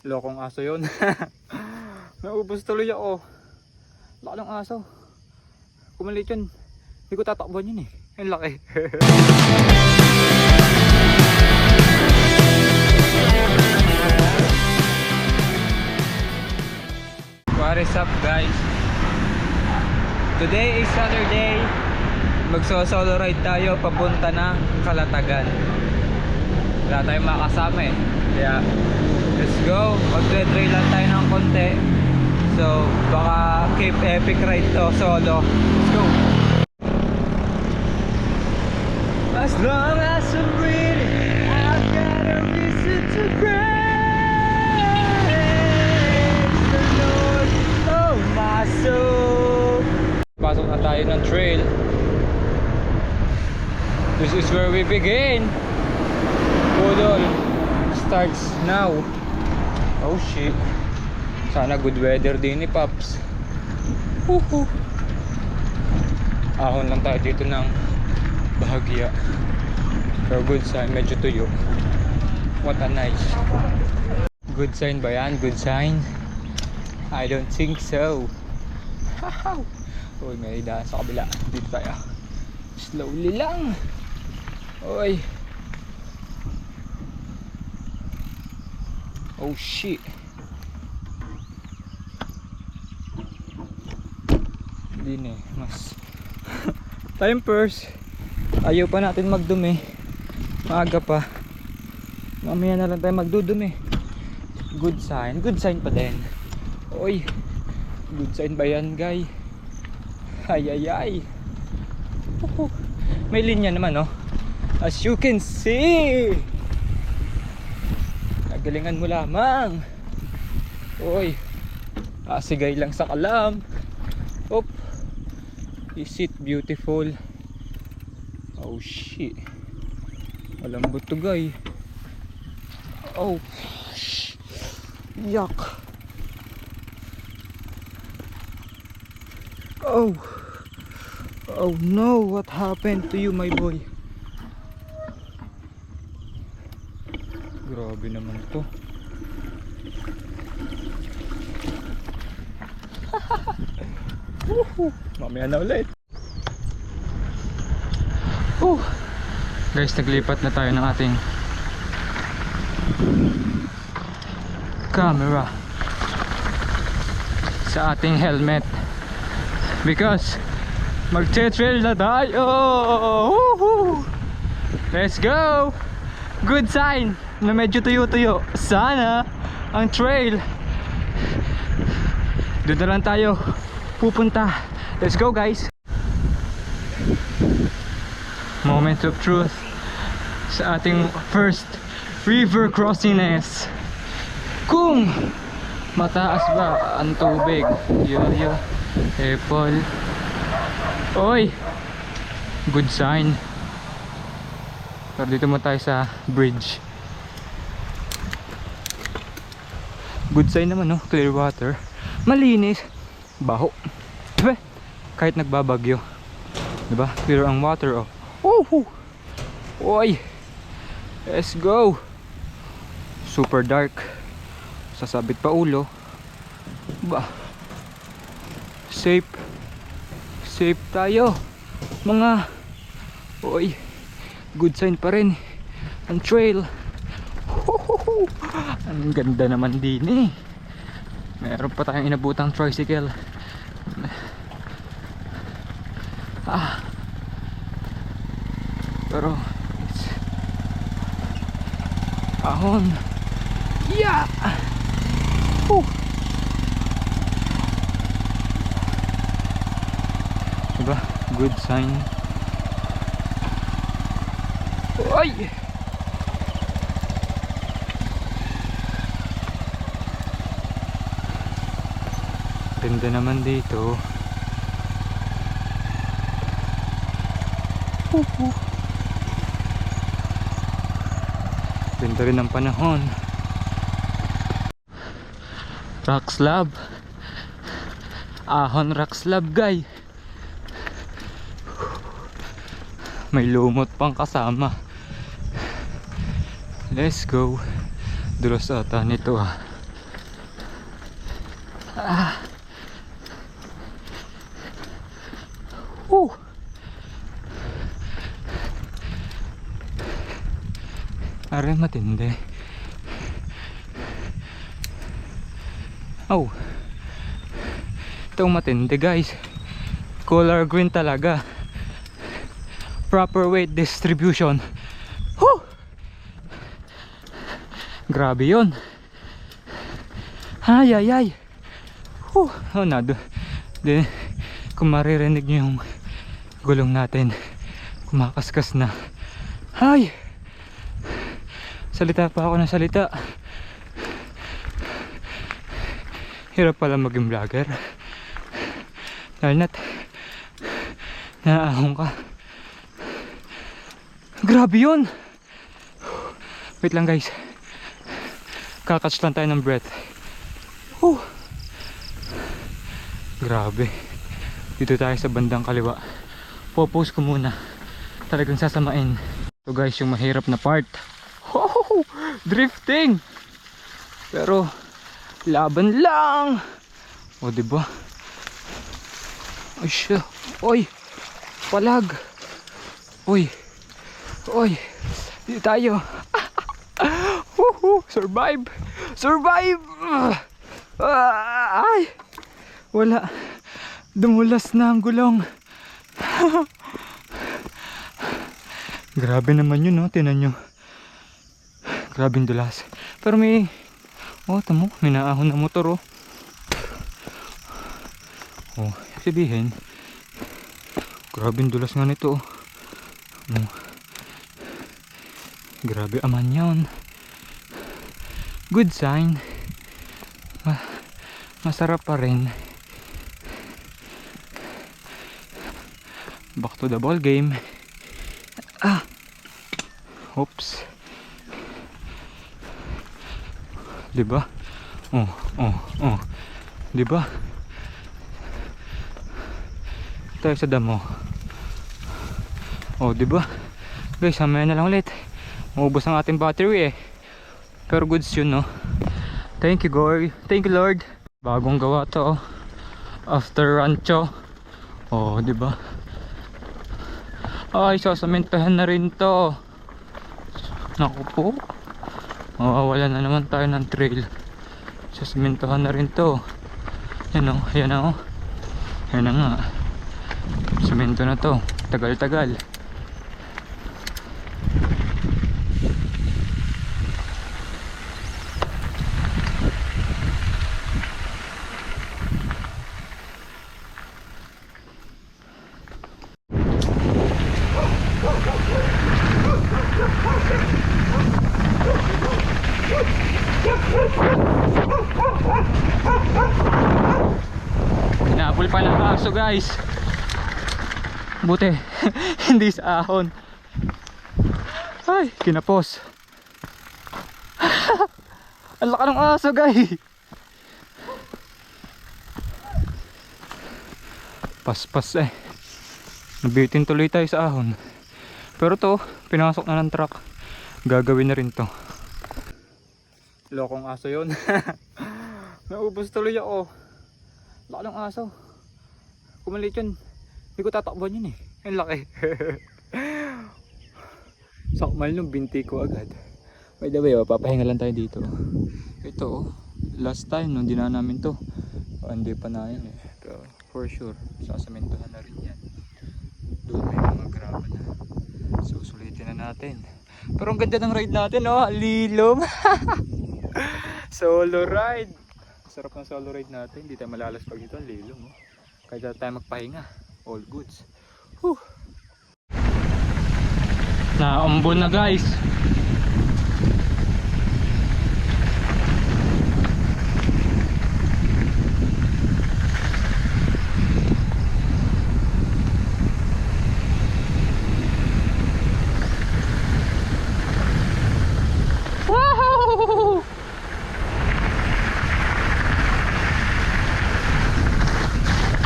Lokong aso yun. Naubos tuloy ako. Laki ng aso. Kumalit yun. Hindi ko tatakbuhan yun eh. Ang laki. What is up guys? Today is Saturday. Magso-solo ride tayo papunta ng Calatagan. Wala tayong makasama eh. Kaya let's go. Magtre-trail lang tayo ng konti. So baka keep epic ride to solo. Let's go. As long as I'm breathing, I've got a reason to praise the Lord, oh my soul. Pasok na tayo ng trail. This is where we begin. Budol starts now. Oh shit. Sana good weather din ni Pops. Woohoo. Ahon lang tayo dito ng bahagya. Pero good sign, medyo tuyo. What a nice. Good sign ba yan? Good sign? I don't think so. Uy, may daan sa kabila. Dito tayo. Slowly lang. Uy. Oh shit. Hindi na mas time first. Ayaw pa natin magdumi. Maaga pa. Mamaya na lang tayo magdudumi. Good sign. Good sign pa din. Uy. Good sign ba yan, guy? Ay ay ay. May linya naman, no? As you can see. Nagalingan mo lamang. Uy. Asigay lang sa kalam. Op. Is it beautiful? Oh shit. Malambot to, guy. Oh. Yuck. Oh. Oh no, what happened to you, my boy? Grabe naman to. Mamaya na ulit. Guys, naglipat na tayo ng ating camera sa ating helmet because mag-trail na tayo. Let's go. Good sign na medyo tuyo-tuyo sana ang trail. Doon na lang tayo pupunta. Let's go, guys. Moment of truth sa ating first river crossing-ness. Kung mataas ba ang tubig? Yo, Apple. Oy, good sign. Pero dito mo tayo sa bridge. Good sign naman, no? Clear water. Malinis. Baho. Diba? Kahit nagbabagyo, diba? Clear ang water, oh. Woohoo! Oy! Let's go! Super dark. Sasabit pa ulo. Ba? Safe. Safe tayo. Mga. Oy! Good sign pa rin ang trail. Woohoo! Ang ganda naman din eh. Meron pa tayong inabutang tricycle. Pero it's ahon. Yeah. Diba? Good sign. Ay! Ganda naman dito. Ganda rin ang panahon. Rock slab. Ahon rock slab, guy. May lumot pang kasama. Let's go. Dulos ata nito, ah. Ah. Woo. Aray, matindi. Oh. Itong matindi guys. Color green talaga. Proper weight distribution. Woo! Grabe yun. Ay ay ay. Oh na kung maririnig nyo yung gulong natin, kumakaskas na. Ay, salita pa ako ng salita. Hirap pala maging vlogger, dahil naahon ka. Grabe yun. Wait lang guys, kakatch lang tayo ng breath. Grabe. Dito tayo sa bandang kaliwa. Popose ko muna. Talagang sasamain. Ito guys yung mahirap na part. Drifting. Pero laban lang. O diba? Ay siya. Oy. Palag. Oy. Oy. Dito tayo. Survive. Survive. Ay. Wala. Dumulas na ang gulong. Grabe naman yun, no? Tinan nyo. Grabing dulas. Pero may... Oh, tamo. May naahon na motor, oh. Oh, sabihin. Grabing dulas nga nito, oh. Oh. Grabe aman yun. Good sign. Masarap pa rin. Back to the ball game. Ah. Oops. Diba? Oh. Diba? Tayo sa damo. Oh, diba? Guys, mamaya na lang ulit. Maubos ang ating battery eh. Pero goods yun, no? Thank you, Gory. Thank you, Lord. Bagong gawa to, oh. After rancho. Oh, diba? Ay, sasamentahan na rin to. Naku po. Wala na naman tayo ng trail. Sasamentahan na rin to. Yan o, yan o. Yan na nga. Semento na to. Tagal-tagal. Hinabol pa ng aso guys. Buti hindi sa ahon. Ay, kinapos. Ang laki ng aso guys. Paspas eh. Nabitin tuloy tayo sa ahon. Pero to, pinasok na ng truck. Gagawin na rin to. Lokong aso yun. Naubos tuloy ako. Laki ng aso. Kumalit yun. Hindi ko tatakbuhan yun eh. Ang laki. Sakmal nung binti ko agad. By the way, papahinga lang tayo dito. Ito, last time nung dinaan namin to, hindi pa na yun eh. Pero for sure, sasamintuhan na rin yan. Doon may mga graba na. Susulitin na natin. Pero ang ganda ng ride natin, oh. Lilom. Solo ride. Sarap ng solo ride natin. Hindi tayo malalas pag ito. Ang lilom, oh. Kaya tayo magpahinga. All goods. Whew. Naambon na guys. Woohoo!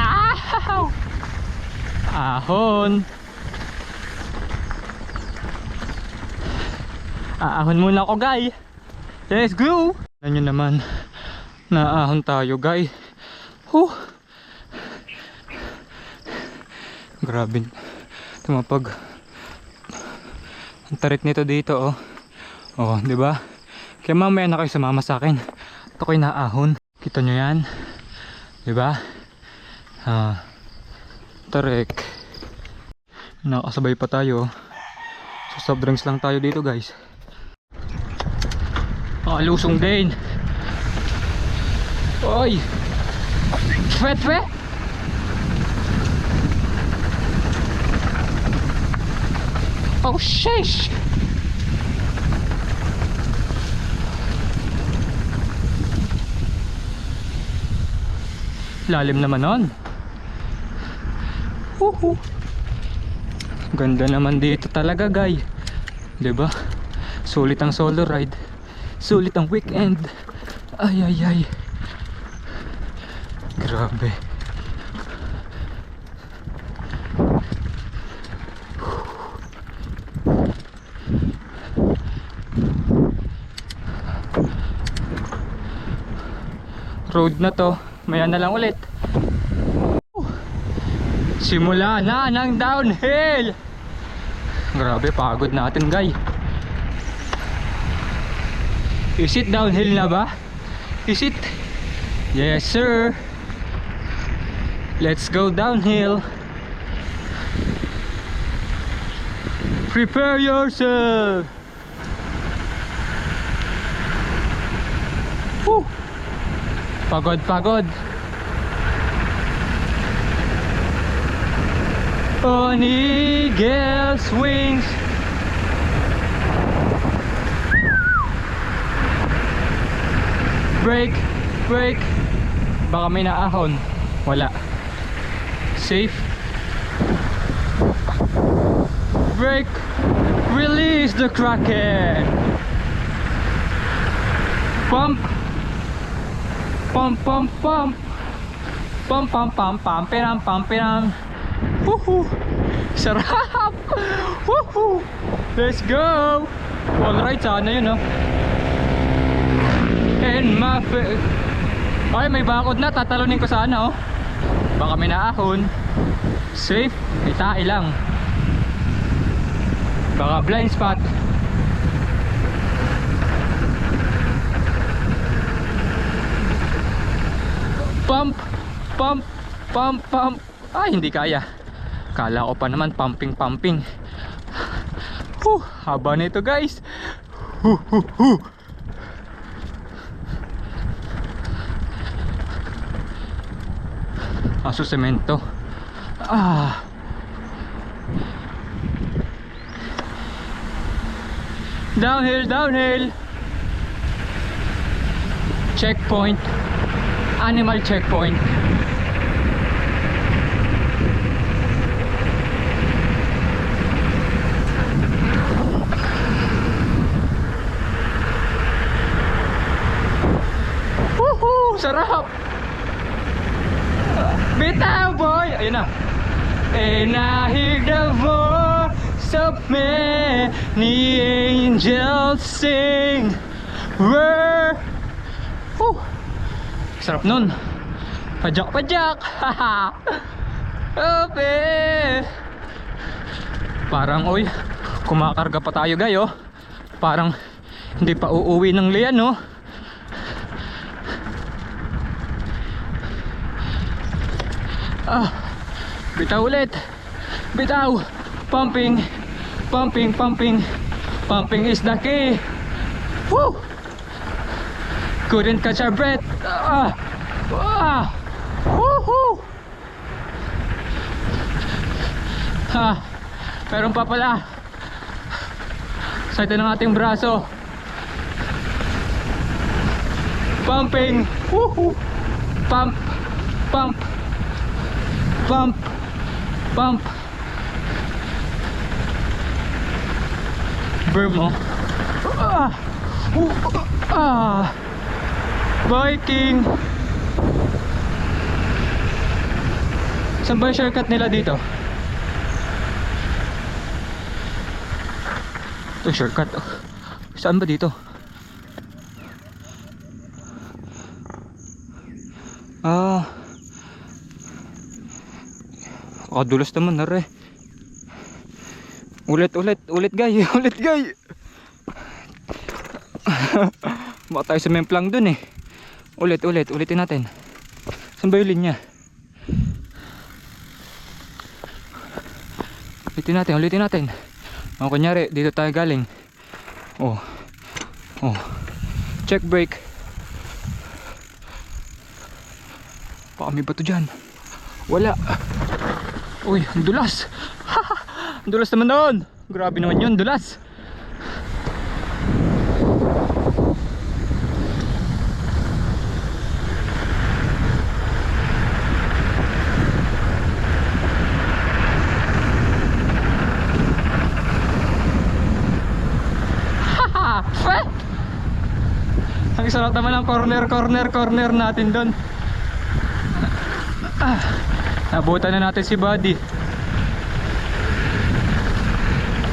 Ow! Ahon. Aahon muna ako guys. Let's go. Alam nyo naman, naahon tayo guys. Huh. Grabe. Tumapag. Ang tarik nito dito, oh. Oh, di ba? Kaya mamaya na kayo sumama sa akin. Ito ko'y naahon. Kita nyo yan? Di ba? Tarik. Nakasabay pa tayo. So soft drinks lang tayo dito, guys. Lusong din. Oy! Twe! Oh, sheesh! Lalim naman nun. Ganda naman dito talaga, guys. Diba? Sulit ang solo ride. Sulit ang weekend. Ay. Grabe. Road na to, maya na lang ulit. Simula na ng downhill. Grabe, pagod natin, guys. Is it downhill na ba? Is it? Yes, sir. Let's go downhill. Prepare yourself. Woo. Pagod. On eagle's wings. Brake. Baka may naahon. Wala. Safe. Brake. Release the Kraken. Pump. Piram. Woohoo! Sarap! Woohoo! Let's go! Alright, sana yun, no? And ay, may bakod na. Tatalunin ko sana, oh. Baka may naahon. Safe. Itai lang. Baka blind spot. Pump. Ay, hindi kaya. Kala ko pa naman pumping. Haba na ito, guys. Aso semento. Downhill. Checkpoint. Animal checkpoint. Woohoo! Sarap! Bitaw, boy! Ayun na. And I hear the voice of many angels sing. Where? Sarap nun. Pajak. Ope. Parang, oy, kumakarga pa tayo, gayo. Parang hindi pa uuwi ng liyan, no? Bitaw ulit. Bitaw. Pumping is the key. Woo! Couldn't catch our breath. Woohoo! Meron pa pala. Sa ito ng ating braso. Pumping. Woohoo! Pump. Burn mo. Biking. Saan ba yung shortcut nila dito? Ito shortcut. Saan ba dito? Kadulas naman na re. Ulit gay. Ulit gay. Baka tayo sa memplang dun eh. Ulitin natin. Saan ba yung linya? Ulitin natin. O kunyari, dito tayo galing. Oh. Check brake. Baka may bato dyan. Wala. Uy, ang dulas. Ang dulas naman doon. Grabe naman yun, dulas. Ang sarap naman ang corner natin doon. Nabutan na natin si Buddy.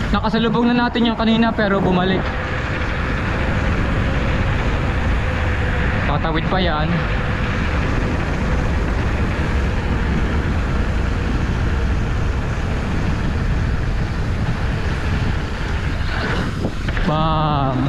Nakasalubong na natin yung kanina pero bumalik. Tatawid pa yan. Bang.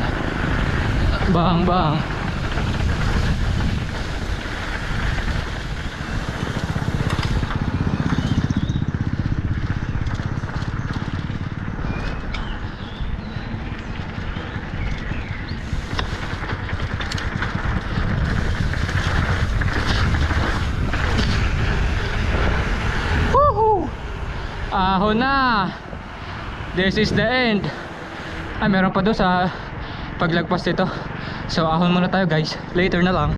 Ahon na. This is the end. Meron pa doon sa paglagpas dito. So ahon muna tayo guys. Later na lang.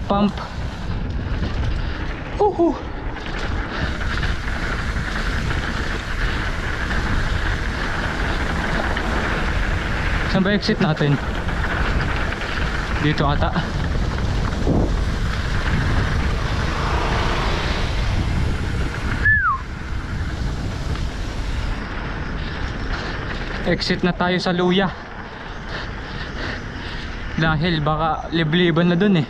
Pump. Saan ba exit natin? Dito ata. Exit na tayo sa Luya. Dahil baka libliban na dun eh.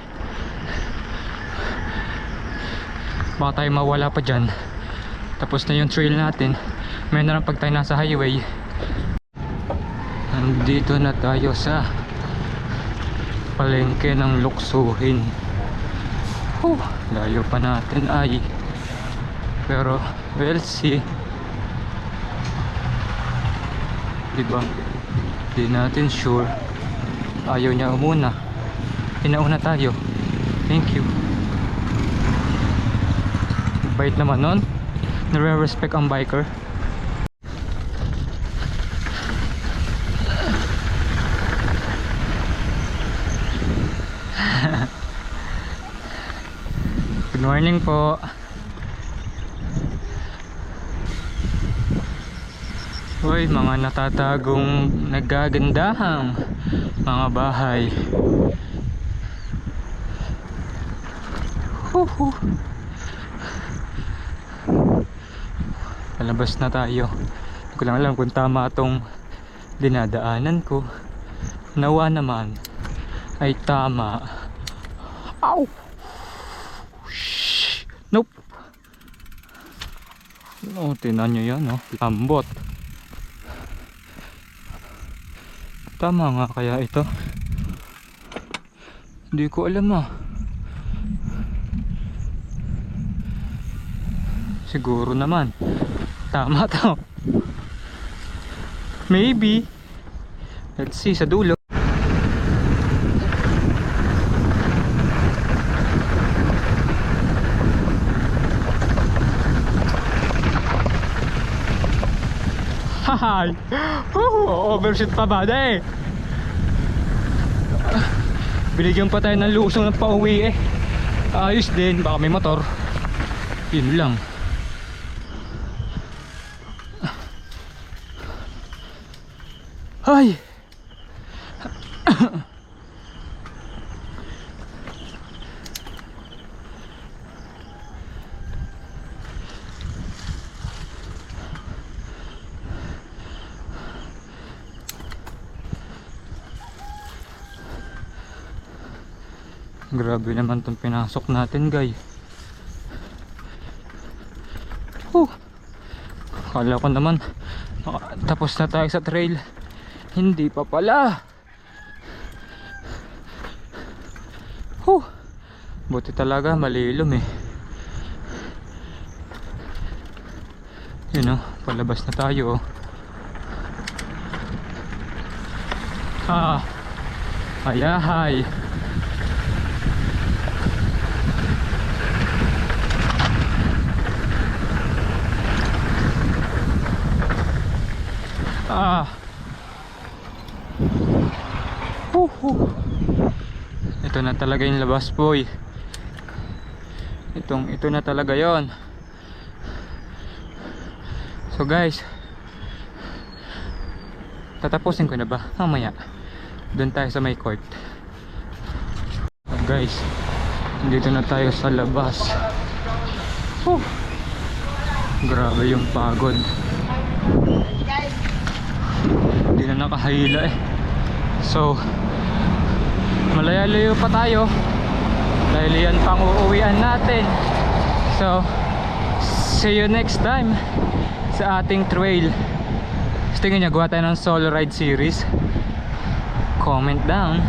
Baka tayo mawala pa dyan. Tapos na yung trail natin. May na lang pag tayo nasa highway. Nandito na tayo sa palengke ng Luksuhin. Layo pa natin ay. Pero we'll see. Diba? Di natin sure. Ayaw niya umuna. Inauna tayo. Thank you. Bait naman nun. Nare-respect ang biker. Good morning po. Uy, mga natatagong nagagandahang mga bahay. Palabas na tayo. Hindi ko lang alam kung tama itong dinadaanan ko. Nawa naman ay tama. Ow! Shhh! Nope! Tinan nyo yan, lambot. Tama nga kaya ito? Hindi ko alam Siguro naman tama to. Maybe. Let's see sa dulo. Hahay! Overshoot pa ba eh? Binigyan pa tayo ng lusong ng pauwi eh. Ayos din, baka may motor. Yun lang. Ay! Grabe naman tong pinasok natin, guys. Kala ko naman tapos na tayo sa trail. Hindi pa pala. Buti talaga malilom eh. Yun oh, palabas na tayo oh. Ayahay. Ito na talaga yung labas, boy. Ito na talaga yon. So guys, tatapusin ko na ba? Mamaya doon tayo sa may court. Guys, dito na tayo sa labas. Grabe yung pagod. Hindi na nakahila eh. So malayo-layo pa tayo dahil yan pang uuwian natin. So see you next time sa ating trail. Tingin nyo, gawa tayo ng solo ride series. Comment down.